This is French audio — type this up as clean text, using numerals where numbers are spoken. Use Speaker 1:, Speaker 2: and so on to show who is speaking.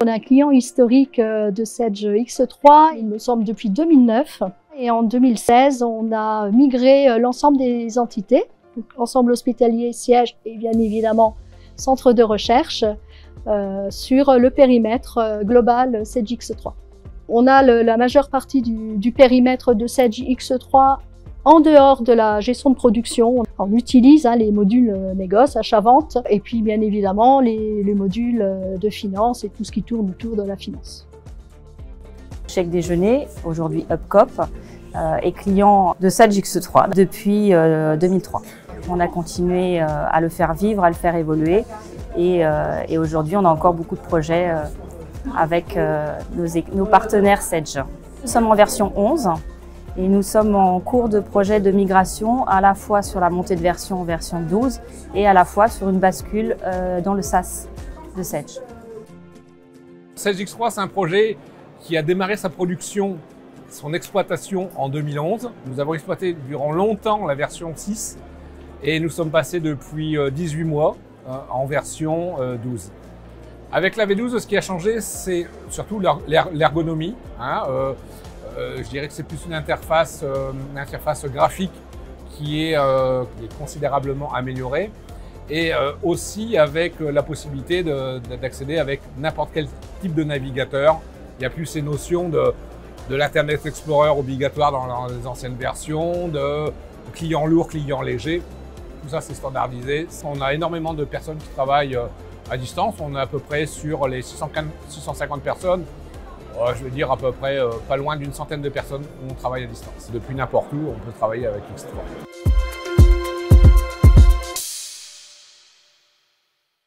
Speaker 1: On a un client historique de Sedge X3, il me semble depuis 2009. Et en 2016, on a migré l'ensemble des entités, donc ensemble hospitalier, siège et bien évidemment centre de recherche, sur le périmètre global Sedge X3. On a la majeure partie du périmètre de Sedge X3 en dehors de la gestion de production. On utilise les modules négoce, achat-vente, et puis bien évidemment les modules de finance et tout ce qui tourne autour de la finance.
Speaker 2: Chèque déjeuner, aujourd'hui Upcop, est client de Sedge X3 depuis 2003. On a continué à le faire vivre, à le faire évoluer, et aujourd'hui on a encore beaucoup de projets avec nos partenaires Sedge. Nous sommes en version 11. Et nous sommes en cours de projet de migration à la fois sur la montée de version en version 12 et à la fois sur une bascule dans le SaaS de Sedge.
Speaker 3: Sedge X3, c'est un projet qui a démarré sa production, son exploitation en 2011. Nous avons exploité durant longtemps la version 6 et nous sommes passés depuis 18 mois en version 12. Avec la V12, ce qui a changé, c'est surtout l'ergonomie. Je dirais que c'est plus une interface graphique qui est considérablement améliorée, et aussi avec la possibilité d'accéder avec n'importe quel type de navigateur. Il n'y a plus ces notions de l'Internet Explorer obligatoire dans les anciennes versions, de client lourd, client léger. Tout ça, c'est standardisé. On a énormément de personnes qui travaillent à distance. On est à peu près sur les 650 personnes. Je veux dire à peu près pas loin d'une centaine de personnes où on travaille à distance. Depuis n'importe où, on peut travailler avec X3.